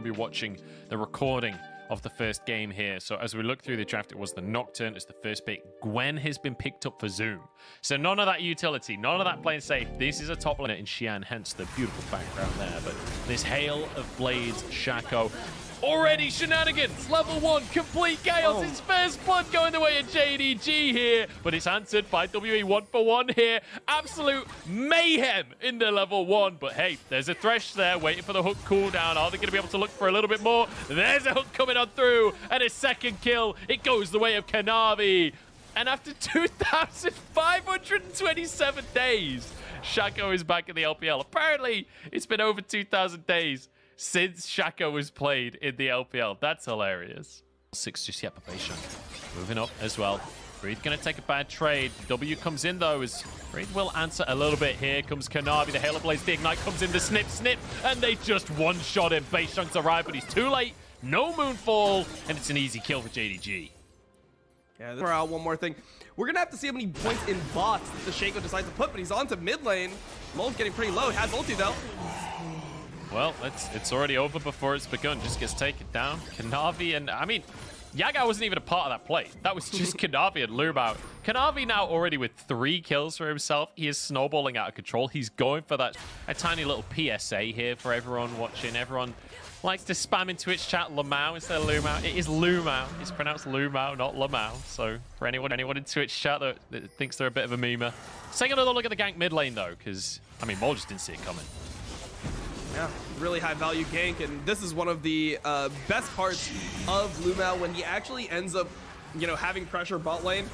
Be watching the recording of the first game here. So as we look through the draft, it was the Nocturne as the first pick. Gwen has been picked up for Zoom. So none of that utility, none of that playing safe. This is a top laner in Xian, hence the beautiful background there. But this Hail of Blades, Shaco. Already shenanigans, level 1, complete chaos. His first blood going the way of JDG here, but it's answered by WE 1-for-1 here. Absolute mayhem in the level 1, but hey, there's a Thresh there waiting for the hook cooldown. Are they going to be able to look for a little bit more? There's a hook coming on through, and a second kill. It goes the way of Kanavi. And after 2,527 days, Shaco is back in the LPL. Apparently, it's been over 2,000 days since Shaco was played in the LPL. That's hilarious. 6 just yet, but Beishan moving up as well. Breathe gonna take a bad trade. W comes in though, as Breathe will answer a little bit. Here comes Kanavi, the Halo Blaze, the Ignite comes in, the snip, and they just one-shot him. Beishan's arrived, but he's too late. No Moonfall, and it's an easy kill for JDG. Yeah, one more thing. We're gonna have to see how many points in bots that the Shaco decides to put, but he's on to mid lane. Mole's getting pretty low, has ulti though. Well, it's already over before it's begun. Just gets taken down. Kanavi and, I mean, Yaga wasn't even a part of that play. That was just Kanavi and Lumao. Kanavi now already with 3 kills for himself. He is snowballing out of control. He's going for that a tiny little PSA here for everyone watching. Everyone likes to spam in Twitch chat Lumao instead of Lumao. It is Lumao. It's pronounced Lumao, not Lumao. So for anyone in Twitch chat that thinks they're a bit of a memer. Let's take another look at the gank mid lane though, because, I mean, Mole just didn't see it coming. Yeah, really high value gank, and this is one of the best parts of Lumao when he actually ends up, you know, having pressure bot lane.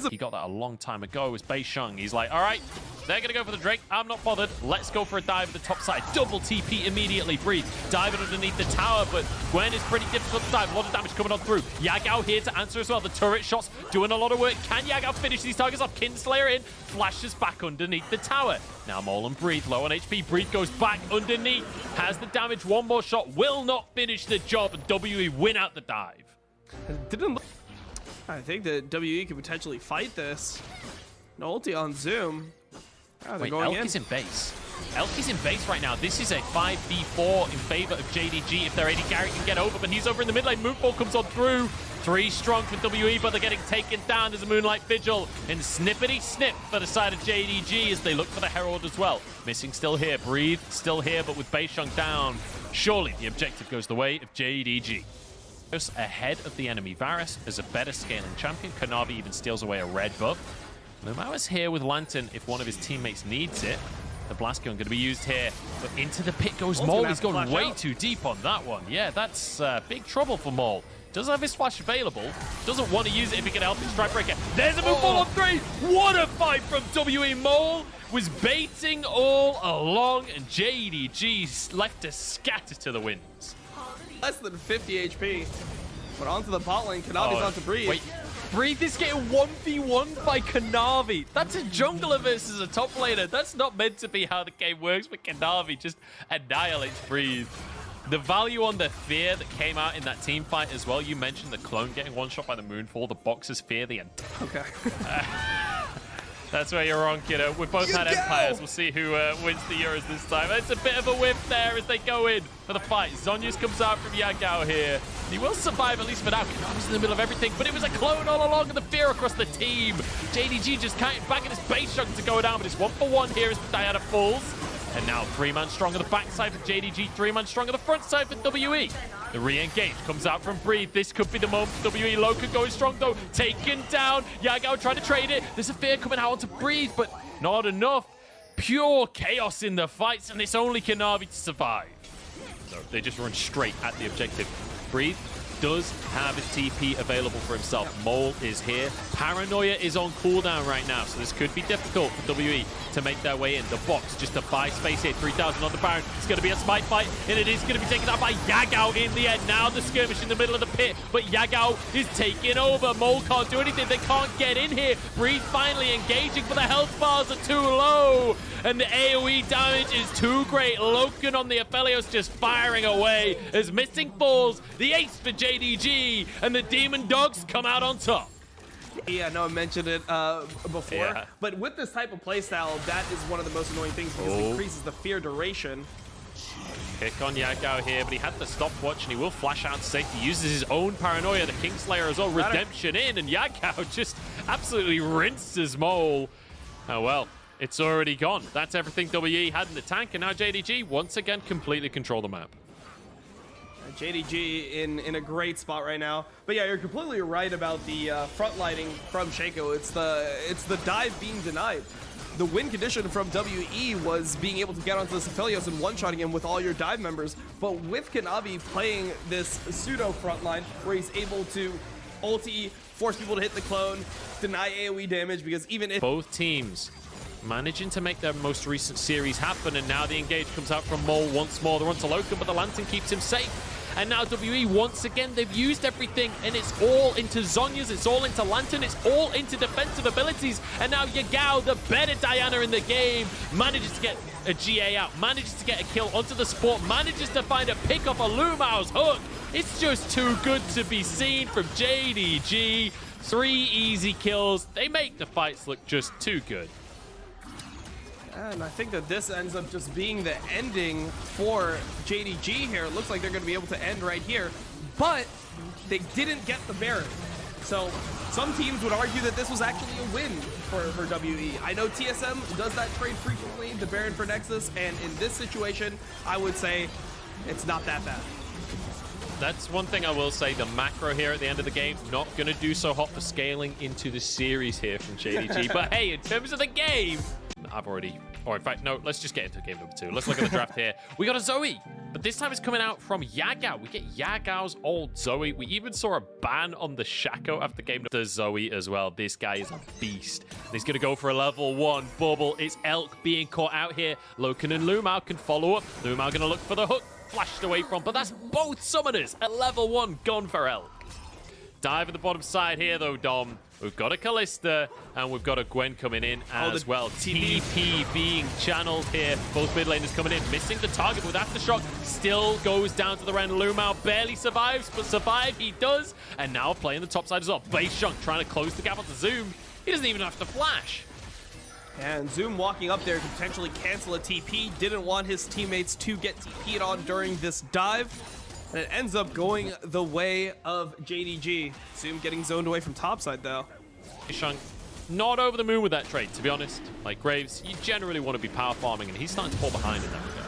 He got that a long time ago. It was Beishan. He's like, all right, they're going to go for the Drake. I'm not bothered. Let's go for a dive at the top side. Double TP immediately. Breathe. Diving underneath the tower, but Gwen is pretty difficult to dive. A lot of damage coming on through. Yagao here to answer as well. The turret shots doing a lot of work. Can Yagao finish these targets off? Kinslayer in. Flashes back underneath the tower. Now Mole and Breathe low on HP. Breathe goes back underneath. Has the damage. One more shot. Will not finish the job. And WE win out the dive. Didn't look. I think that WE could potentially fight this. No ulti on Zoom. Oh, wait, Elk is in base. Elk is in base right now. This is a 5v4 in favor of JDG. If they're 80, Gary can get over, but he's over in the mid lane. Moonfall comes on through. 3 strong for WE, but they're getting taken down. There's a Moonlight Vigil. And snippety snip for the side of JDG as they look for the Herald as well. Missing still here. Breathe still here, but with Beishan down, surely the objective goes the way of JDG. Ahead of the enemy. Varus is a better scaling champion. Kanavi even steals away a red buff. Lumao is here with Lantern if one of his teammates needs it. The blast gun going to be used here, but into the pit goes Mole. He's gone way too deep on that one. Yeah, that's big trouble for Mole. Doesn't have his flash available. Doesn't want to use it if he can help his Strikebreaker. There's a move ball on 3. What a fight from WE. Mole was baiting all along, and JDG left to scatter to the winds. Less than 50 HP. But onto the bot lane. Kanavi's on to Breathe. Wait. Breathe is getting 1v1 by Kanavi. That's a jungler versus a top laner. That's not meant to be how the game works, but Kanavi just annihilates Breathe. The value on the fear that came out in that team fight as well. You mentioned the clone getting one shot by the Moonfall. The Boxers fear the end. Okay. That's where you're wrong, kiddo. We've both had Empires. We'll see who wins the Euros this time. It's a bit of a whiff there as they go in for the fight. Zonius comes out from Yagao here. He will survive, at least for now. Kanavi's in the middle of everything, but it was a clone all along, and the fear across the team. JDG just counting back at his base chunk to go down, but it's 1-for-1 here as Diana falls. And now 3-man strong on the backside for JDG, 3-man strong on the front side for WE. The re-engage comes out from Breathe. This could be the moment for WE. Loka going strong though. Taken down. Yagao trying to trade it. There's a fear coming out onto Breathe, but not enough. Pure chaos in the fights, and it's only Kanavi to survive. So they just run straight at the objective. Breathe does have his TP available for himself. Mole is here. Paranoia is on cooldown right now, so this could be difficult for WE to make their way in. The box just to buy space here. 3,000 on the Baron. It's going to be a smite fight, and it is going to be taken out by Yagao in the end. Now the skirmish in the middle of the pit, but Yagao is taking over. Mole can't do anything. They can't get in here. Breathe finally engaging, but the health bars are too low, and the AoE damage is too great. Loken on the Aphelios just firing away as Missing falls. The ace for JDG, and the Demon Dogs come out on top. Yeah, no, I mentioned it before, but with this type of playstyle, that is one of the most annoying things because it increases the fear duration. Pick on Yagao here, but he had the stopwatch and he will flash out to safety. Uses his own paranoia, the Kingslayer as well. Redemption in, and Yagao just absolutely rinses Mole. Oh well, it's already gone. That's everything WE had in the tank, and now JDG once again completely control the map. JDG in a great spot right now. But yeah, you're completely right about the front lighting from Shaco. It's the dive being denied. The win condition from WE was being able to get onto the Aphelios and one-shotting him with all your dive members. But with Kanavi playing this pseudo front line where he's able to ulti, force people to hit the clone, deny AoE damage, because even if both teams managing to make their most recent series happen, and now the engage comes out from Mole once more. They're onto Loken, but the Lantern keeps him safe. And now WE, once again, they've used everything, and it's all into Zhonya's, it's all into Lantern, it's all into defensive abilities. And now Yagao, the better Diana in the game, manages to get a GA out, manages to get a kill onto the support, manages to find a pick off a Lumao's hook. It's just too good to be seen from JDG. 3 easy kills. They make the fights look just too good. And I think that this ends up just being the ending for JDG here. It looks like they're going to be able to end right here, but they didn't get the Baron. So some teams would argue that this was actually a win for WE. I know TSM does that trade frequently, the Baron for Nexus, and in this situation, I would say it's not that bad. That's one thing I will say, the macro here at the end of the game, not going to do so hot for scaling into the series here from JDG. But hey, in terms of the game, or in fact, no, let's just get into game number 2. Let's look at the draft here. We got a Zoe, but this time it's coming out from Yagao. We get Yagao's old Zoe. We even saw a ban on the Shaco after game the Zoe as well. This guy is a beast. He's going to go for a level 1 bubble. It's Elk being caught out here. Loken and Lumao can follow up. Lumao going to look for the hook. Flashed away from, but that's both summoners at level 1 gone for Elk. Dive at the bottom side here though, Dom. We've got a Kalista, and we've got a Gwen coming in as well. TP being channeled here. Both mid laners coming in, missing the target with Aftershock. Still goes down to the Ren. Lumao barely survives, but survive he does. And now playing the top side as well. Bayshunk trying to close the gap onto Zoom. He doesn't even have to flash. And Zoom walking up there to potentially cancel a TP. Didn't want his teammates to get TP'd on during this dive. And it ends up going the way of JDG. Zoom getting zoned away from topside, though. Shunk, not over the moon with that trade, to be honest. Like Graves, you generally want to be power farming, and he's starting to fall behind in that regard.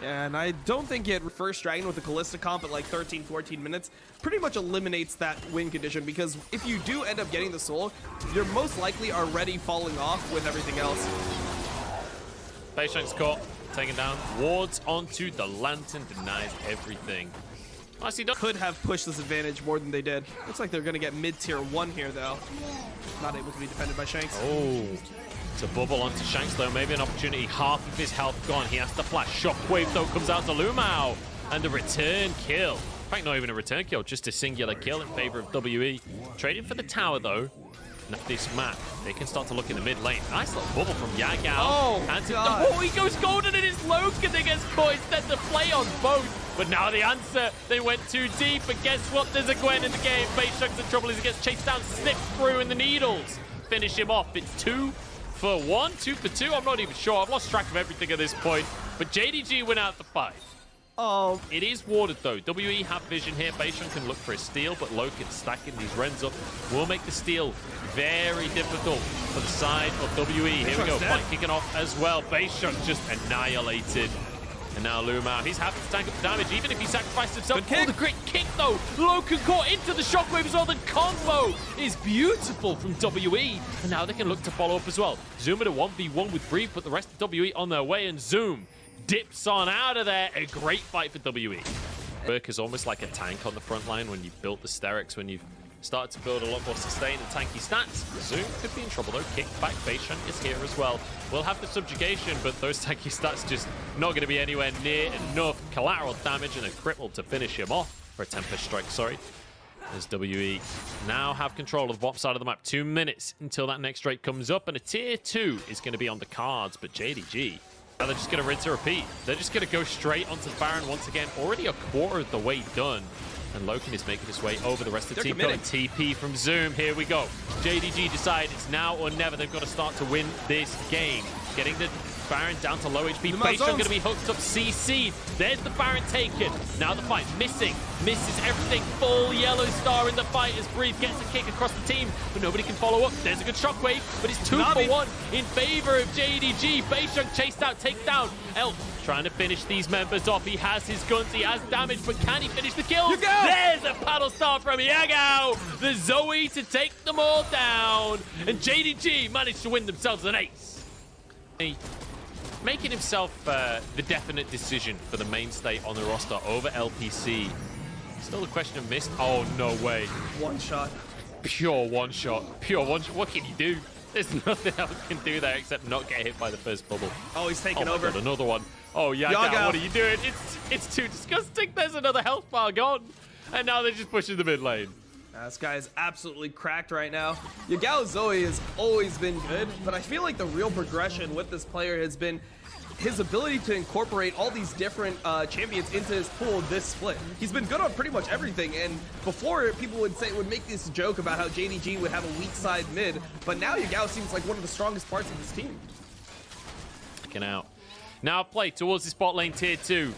Yeah, and I don't think it first Dragon with the Kalista comp at like 13, 14 minutes pretty much eliminates that win condition, because if you do end up getting the soul, you're most likely already falling off with everything else. Bayshunk's caught. Taken down, wards onto the Lantern, denies everything. Nicely done. Could have pushed this advantage more than they did. Looks like they're going to get mid-tier 1 here, though. Not able to be defended by Shanks. Oh, it's a bubble onto Shanks, though. Maybe an opportunity. Half of his health gone. He has to flash. Shockwave, though, comes out to Lumao. And a return kill. In fact, not even a return kill, just a singular kill in favor of WE. Trading for the tower, though. Now this map, they can start to look in the mid lane. Nice little bubble from Yagao. Oh, God. Oh, he goes golden in his Loken and gets caught instead to play on both. But now the answer, they went too deep. And guess what? There's a Gwen in the game. Bayshuk's in trouble as he gets chased down, snipped through in the needles. Finish him off. It's 2 for 1, 2 for 2. I'm not even sure. I've lost track of everything at this point. But JDG went out the fight. Oh, it is warded though. WE have vision here. Bayshun can look for a steal, but Loken stacking these Rens up will make the steal very difficult for the side of WE. Here we go, fight kicking off as well. Bayshun just annihilated. And now Lumao, he's happy to tank up the damage, even if he sacrificed himself. Oh, the great kick though. Loken caught into the shockwave as well. The combo is beautiful from WE. And now they can look to follow up as well. Zoom at a 1v1 with Brief, but the rest of WE on their way, and Zoom dips on out of there. A great fight for WE. Work is almost like a tank on the front line when you've built the Sterix, when you've started to build a lot more sustain and tanky stats. Zoom could be in trouble though. Kickback Bayshun is here as well. We'll have the subjugation, but those tanky stats just not going to be anywhere near enough collateral damage and a cripple to finish him off. For a Tempest Strike, sorry. As WE now have control of the bottom side of the map. 2 minutes until that next rate comes up, and a tier 2 is going to be on the cards, but JDG, they're just going to rinse and repeat. They're just going to go straight onto the Baron once again. Already a quarter of the way done. And Loken is making his way over the rest of the team. Got a TP from Zoom. Here we go. JDG decide it's now or never. They've got to start to win this game. Getting the Baron down to low HP. Baishon going to be hooked up, CC'd. There's the Baron taken. Now the fight missing. Misses everything. Full yellow star in the fight as Breathe gets a kick across the team, but nobody can follow up. There's a good shockwave, but it's 2 for 1 in favor of JDG. Baishon chased out, takedown. Elk trying to finish these members off. He has his guns, he has damage, but can he finish the kills? There's a paddle star from Yagao. The Zoe to take them all down. And JDG managed to win themselves an ace. Making himself the definite decision for the mainstay on the roster over LPC. Still a question of missed. Oh, no way. One shot. Pure one shot. Pure one shot. What can you do? There's nothing else you can do there except not get hit by the first bubble. Oh, he's taking over. God, another one. Oh, Yagao, what are you doing? It's too disgusting. There's another health bar gone. And now they're just pushing the mid lane. This guy is absolutely cracked right now. Yagao Zoe has always been good, but I feel like the real progression with this player has been his ability to incorporate all these different champions into his pool this split. He's been good on pretty much everything, and before people would make this joke about how JDG would have a weak side mid, but now Yagao seems like one of the strongest parts of this team. Looking out. Now play towards the spot lane tier 2.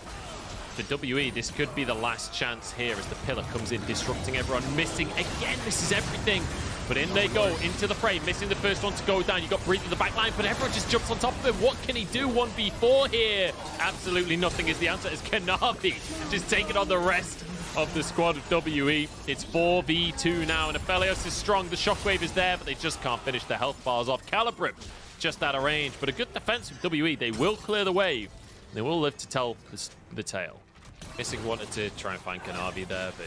For WE, this could be the last chance here as the pillar comes in, disrupting everyone, missing again, misses everything. But in they go, into the fray, missing the first one to go down. You got Breathe in the back line, but everyone just jumps on top of him. What can he do 1v4 here? Absolutely nothing is the answer as Kanavi just taking on the rest of the squad of WE. It's 4v2 now, and Aphelios is strong. The shockwave is there, but they just can't finish the health bars off. Calibrim just out of range, but a good defense from WE. They will clear the wave. They will live to tell the tale. Missing wanted to try and find Kanavi there, but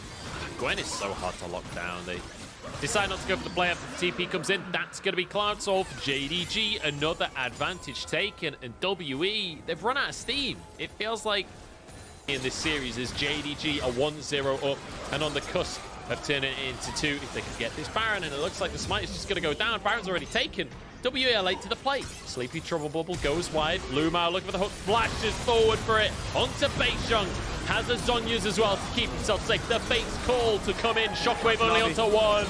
Gwen is so hard to lock down. They decide not to go for the play after the TP comes in. That's going to be Cloud Soul for JDG. Another advantage taken, and WE, they've run out of steam. It feels like in this series is JDG a 1-0 up and on the cusp of turning it into 2 if they can get this Baron, and it looks like the smite is just going to go down. Baron's already taken. WE are late to the plate. Sleepy Trouble Bubble goes wide. Lumao looking for the hook, flashes forward for it. Onto Baishon. Has a Zhonya's as well to keep himself safe. The fate's call to come in. Shockwave only onto 1.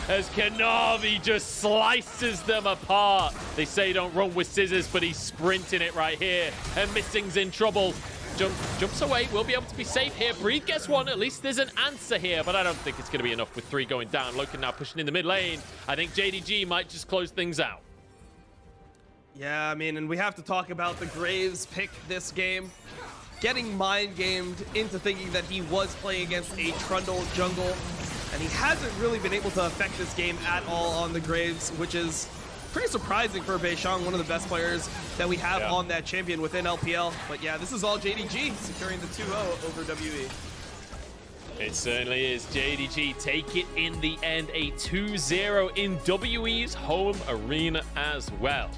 As Kanavi just slices them apart. They say don't run with scissors, but he's sprinting it right here. And Missing's in trouble. Jumps away, will be able to be safe here. Breathe gets one, at least there's an answer here, but I don't think it's going to be enough with 3 going down. Loken now pushing in the mid lane. I think JDG might just close things out. Yeah, I mean, and we have to talk about the Graves pick this game. Getting mind-gamed into thinking that he was playing against a Trundle jungle, and he hasn't really been able to affect this game at all on the Graves, which is pretty surprising for Baishon, one of the best players that we have on that champion within LPL. But yeah, this is all JDG securing the 2-0 over WE. It certainly is. JDG take it in the end, a 2-0 in WE's home arena as well.